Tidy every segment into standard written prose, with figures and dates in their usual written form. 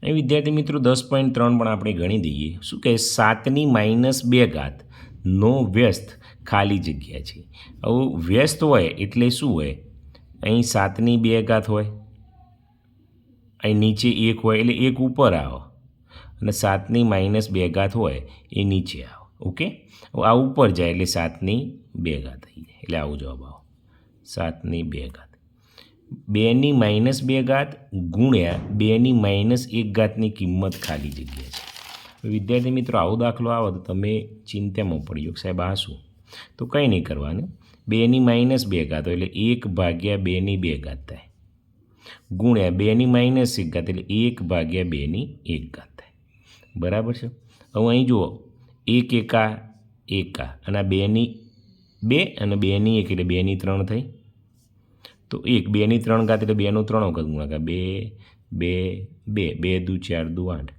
એ વિદ્યાર્થી મિત્રો 10.3 પણ આપણે ગણી દઈએ. શું કહે 7⁻2 નો વ્યસ્ત ખાલી જગ્યા છે. હવે વ્યસ્ત હોય એટલે શું હોય? અહીં 7⁻2 હોય, અહીં નીચે 1 હોય એટલે 1 ઉપર આવો અને 7⁻2 હોય એ નીચે આવો. ઓકે, આ ઉપર જાય એટલે 7⁻2 થઈ જાય એટલે આવો જવાબ આવો 7⁻2. 2⁻2 ગુણ્યા 2⁻1 ની કિંમત ખાલી જગ્યા છે. વિદ્યાર્થી મિત્રો આવો દાખલો આવે તો તમે ચિંતામાં પડી જાઓ સાહેબ આ શું? તો કંઈ નહીં કરવાનું. 2⁻2 એટલે 1/2² થાય ગુણ્યા 2⁻1 એટલે 1/2² થાય. બરાબર છે. હવે અહીં જુઓ 1 એકા 1 અને 2 અને 2 1 એટલે 2 3 થઈ. તો 1 2 3 એટલે 2 3 વખત ગુણાકાર 2 2 2 2 દુ 4 દુ 8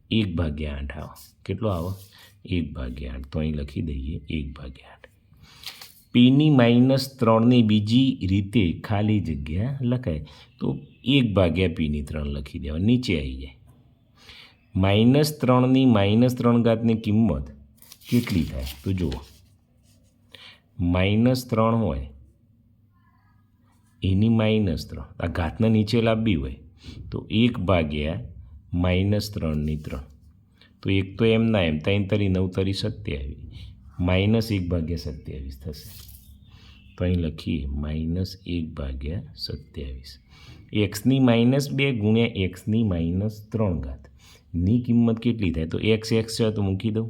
1/8 આવો. કેટલો આવો? 1/8. તો અહીં લખી દઈએ 1/8. P -3 બીજી રીતે ખાલી જગ્યા લખાય તો 1/P3 લખી દેવા, નીચે આવી જાય. -3 ની કિંમત કેટલી થાય? તો જુઓ -3 હોય એની -3 આ ઘાતના નીચે લાવવી હોય તો 1/-3 તો એક તો એમ ના એમ 3 તરી 9 તરી 27 -1/27 થશે. તો અહીં લખીએ -1/27. xની -2 ગુણ્યા xની -3 ની કિંમત કેટલી થાય? તો x છે તો મૂકી દઉં.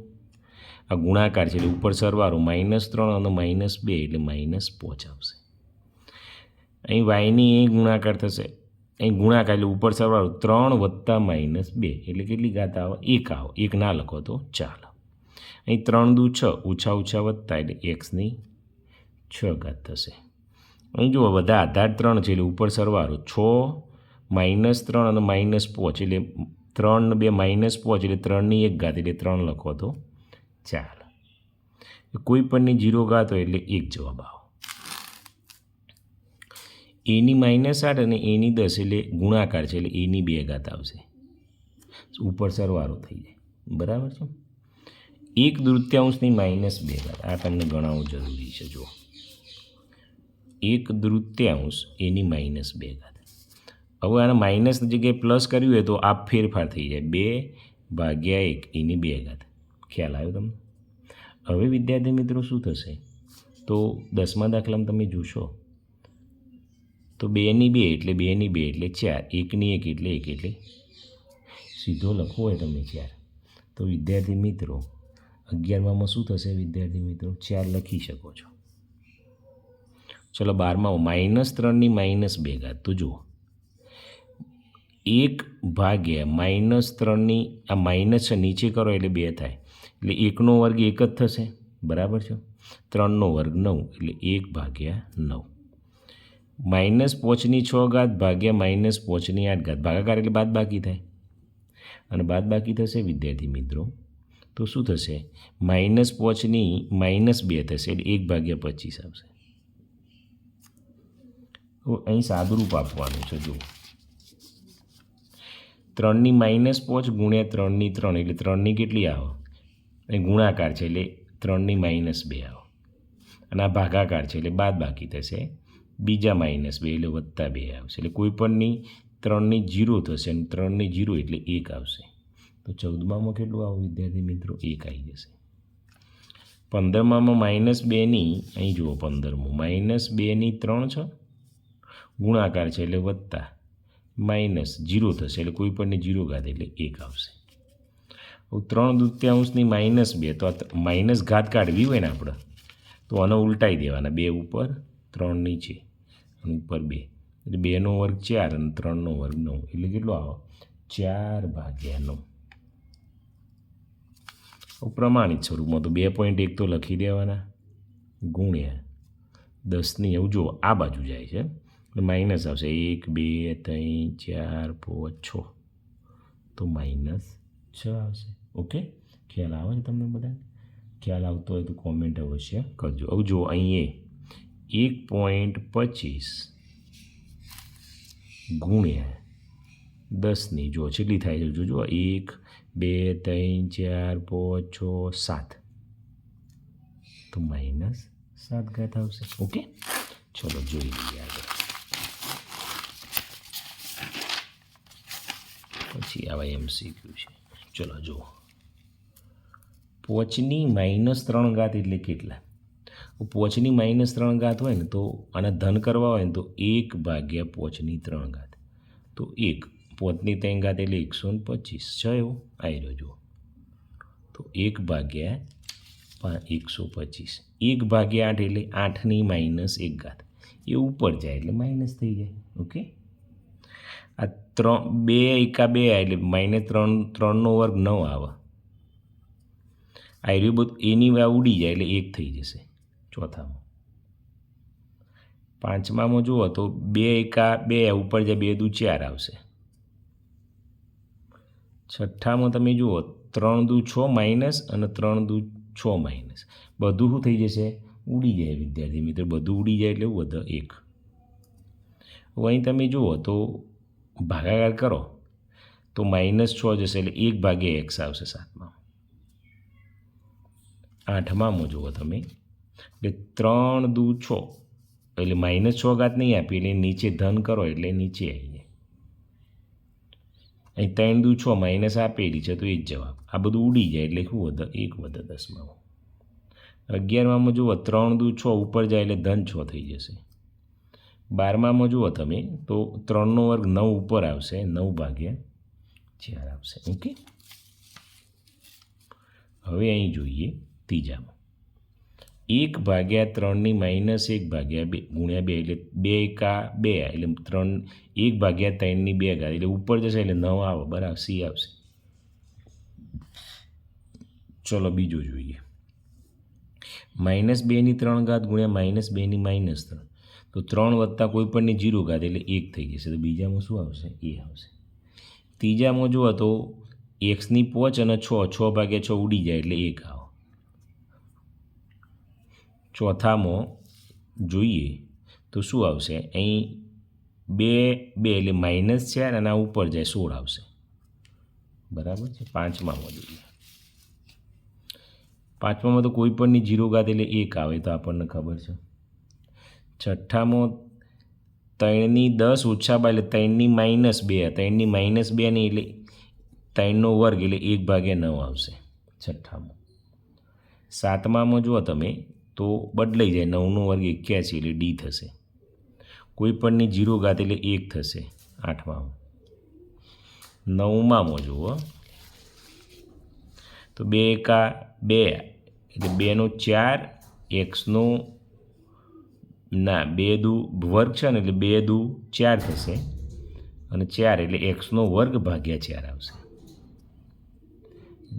આ ગુણાકાર છે એટલે ઉપર સરવાળો -3 અને -2 એટલે -5 આવશે. અહીં વાયની અહીં ગુણાકાર થશે, અહીં ગુણાકાર એટલે ઉપર સરવાળો 3 વત્તા -2 એટલે કેટલી ઘાત આવે? 1 આવો. 1 ના લખો તો ચાલો. અહીં 3 દુ 6 ઓછા ઓછા વત્તા એટલે xની 6 થશે. અહીં જુઓ બધા આધાર 3 છે એટલે ઉપર સરવાળો 6 -3 અને -5 એટલે 3 2 -5 એટલે 3ની 1 એટલે 3 લખો તો ચાલો. કોઈ પણની 0 ઘાત હોય એટલે 1 જવાબ આવો. એની -8 અને એની 10 એટલે ગુણાકાર છે એટલે એની 2 ઘાત આવશે. ઉપર સરવાળો થઈ જાય. બરાબર છે. 1/3 -2 આ તમને ગણાવવું જરૂરી છે. જુઓ 1/3 એની -2. હવે આને માઇનસની જગ્યાએ પ્લસ કર્યું હોય તો આ ફેરફાર થઈ જાય 2/1 એની 2 ખ્યાલ આવ્યો તમને? હવે વિદ્યાર્થી મિત્રો શું થશે? તો 10મા દાખલામાં તમે જોશો તો 2/2 એટલે 2/2 એટલે 4, 1ની 1 એટલે 1 એટલે સીધો લખવો હોય તમે 4 તો વિદ્યાર્થી મિત્રો 11માં શું થશે? વિદ્યાર્થી મિત્રો 4 લખી શકો છો. ચલો 12માં -3 -2 તો જુઓ 1/-3 આ માઇનસ છે નીચે કરો એટલે 2 થાય એટલે 1નો વર્ગ 1 જ થશે. બરાબર છે. 3નો વર્ગ 9 એટલે 1/9. -5/6 ભાગ્યા -5/8 ભાગાકાર એટલે બાદ બાકી થાય અને બાદ બાકી થશે વિદ્યાર્થી મિત્રો તો શું થશે? -5ની -2 થશે એટલે 1/25 આવશે. અહીં સાદુરૂપ આપવાનું છે. જુઓ 3ની -5 ગુણ્યા 3ની 3 એટલે 3ની કેટલી આવો? અહીં ગુણાકાર છે એટલે 3ની -2 આવો અને આ ભાગાકાર છે એટલે બાદ બાકી થશે. બીજા -2 એટલે +2 આવશે એટલે કોઈ પણની 3ની 0 થશે અને 3ની 0 એટલે 1 આવશે. તો 14માં કેટલું આવો વિદ્યાર્થી મિત્રો? 1 આવી જશે. 15માં -2ની અહીં જુઓ 15માં -2ની 3 છે ગુણાકાર છે એટલે વત્તા -0 થશે એટલે કોઈ પણની 0 ઘાત એટલે 1 આવશે. 3/2 -2 તો આ માઇનસ ઘાત કાઢવી હોય ને આપણે તો આને ઉલટાઈ દેવાના 2 ઉપર 3 નીચે અને ઉપર 2 એટલે 2નો વર્ગ 4 અને 3નો વર્ગ 9 એટલે કેટલો આવો? 4/9. પ્રમાણિત સ્વરૂપમાં તો 2.1 તો લખી દેવાના ગુણ્યા 10ની એવું જુઓ આ બાજુ જાય છે માઇનસ આવશે 1 2 3 4 5 6 તો -6 આવશે. ઓકે, ખ્યાલ આવે છે તમને બધા? ખ્યાલ આવતો હોય તો કોમેન્ટ અવશ્ય કરજો. હવે જુઓ અહીં 1.25 ગુણ્યા 10ની જો કેટલી થાય છે જોજો 1 2 3 4 5 6 7 તો -7 આવશે. ઓકે, ચલો જોઈ લઈએ આગળ. પછી આવા MCQ છે. ચલો જુઓ, 5ની -3 એટલે કેટલા? 5ની -3 હોય ને તો આને ધન કરવા હોય ને તો 1/5ની 3 તો 1 5ની 3 એટલે 125 છે. એવું આવી રહ્યો જુઓ, તો 1/125 1/8 એટલે 8ની -1 એ ઉપર જાય એટલે માઇનસ થઈ જાય. ઓકે, આ 2 એકા 2 એટલે -3/3 9 આવે. આ રહ્યું બધું એની ઉડી જાય એટલે 1 થઈ જશે. ચોથામાં, પાંચમામાં જુઓ તો 2 એકા 2 ઉપર જાય 2 દુ 4 આવશે. છઠ્ઠામાં તમે જુઓ 3 દુ 6 માઇનસ અને 3 દુ 6 માઇનસ બધું શું થઈ જશે? ઉડી જાય વિદ્યાર્થી મિત્રો, બધું ઉડી જાય એટલે વધે 1. અહીં તમે જુઓ તો ભાગાકાર કરો તો -6 જશે એટલે 1/x આવશે. સાતમાં, આઠમામાં જુઓ તમે એટલે 3 દુ 6 એટલે -6 નહીં આપી એટલે નીચે ધન કરો એટલે નીચે આવી જાય. અહીં 3 દુ 6 માઇનસ આપેલી છે તો એ જ જવાબ. આ બધું ઉડી જાય એટલે શું વધે? 1 વધે. 10માં, 11માં જુઓ 3 દુ 6 ઉપર જાય એટલે ધન 6 થઈ જશે. 12માં જુઓ તમે તો 3નો વર્ગ 9 ઉપર આવશે, 9/4 આવશે. ઓકે, હવે અહીં જોઈએ ત્રીજામાં 1/3ની -1/2 ગુણ્યા 2 એટલે 2 એકા 2 એટલે 3 1/3ની 2 એટલે ઉપર જશે એટલે 9 આવે. બરાબર, C આવશે. ચલો બીજું જોઈએ, -2ની 3 ગુણ્યા -2ની -3 તો 3 વત્તા કોઈ પણની 0 એટલે 1 થઈ જશે. તો બીજામાં શું આવશે? એ આવશે. ત્રીજામાં જુઓ તો xની 5 અને 6 ઉડી જાય એટલે 1 આવે. ચોથામાં જોઈએ તો શું આવશે? અહીં 2 એટલે -4 અને આ ઉપર જાય 16 આવશે. બરાબર છે. પાંચમામાં જોઈએ, પાંચમામાં તો કોઈ પણની 0 એટલે 1 આવે તો આપણને ખબર છે. છઠ્ઠામાં 3ની 10 ઓછા 2 એટલે 3ની -2 3ની -2 નહીં એટલે 3નો વર્ગ એટલે 1/9 આવશે છઠ્ઠામાં. સાતમામાં જુઓ તમે તો બદલાઈ જાય, 9નો વર્ગ 81 એટલે D થશે. કોઈ પણની 0 એટલે 1 થશે. આઠમામાં, નવમામાં જુઓ તો 2 એકા 2 એટલે 2નો 4 xનો 2 દુ વર્ગ છે ને એટલે 2 દુ 4 થશે અને 4 એટલે xનો વર્ગ ભાગ્યા 4 આવશે.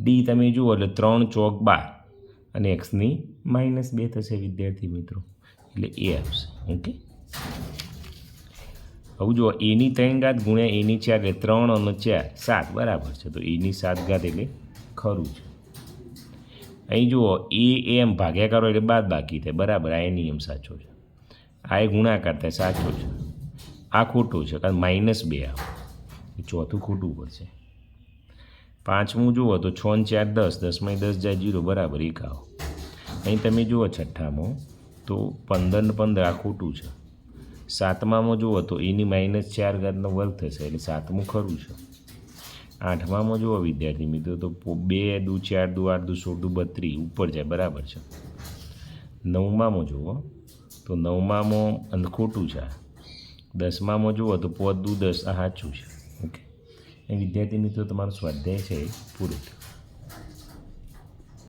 D તમે જુઓ એટલે 3 ચોક 12 અને xની -2 થશે વિદ્યાર્થી મિત્રો, એટલે એ આવશે. ઓકે, હવે જુઓ એની 3 ગુણ્યા એની 4 એટલે 3 અને 4 7 બરાબર છે. તો એની 7 એટલે ખરું છે. અહીં જુઓ એમ ભાગ્યા કરો એટલે બાદ બાકી થાય. બરાબર, આ નિયમ સાચો છે. આ એ ગુણાકાર થાય, સાચો છે. આ ખોટું છે કારણ -2 આવે, ચોથું ખોટું પડશે. પાંચમું જુઓ તો 6 ને 4 10, 10માં 10 જાય 0 બરાબર 1 આવો. અહીં તમે જુઓ છઠ્ઠામાં તો 15 ને 15 આ ખોટું છે. સાતમામાં જુઓ તો એની -4 વર્ગ થશે એટલે સાતમું ખરું છે. આઠમામાં જુઓ વિદ્યાર્થી મિત્રો તો 2 દુ 4 દુ 8 દુ 16 દુ 32 ઉપર જાય બરાબર છે. નવમામાં જુઓ તો નવમામાં ખોટું છે. દસમામાં જુઓ તો 5 દુ 10 આ સાચું છે. ઓકે, એ વિદ્યાર્થી મિત્રો તમારો સ્વાધ્યાય છે પૂરું થયું.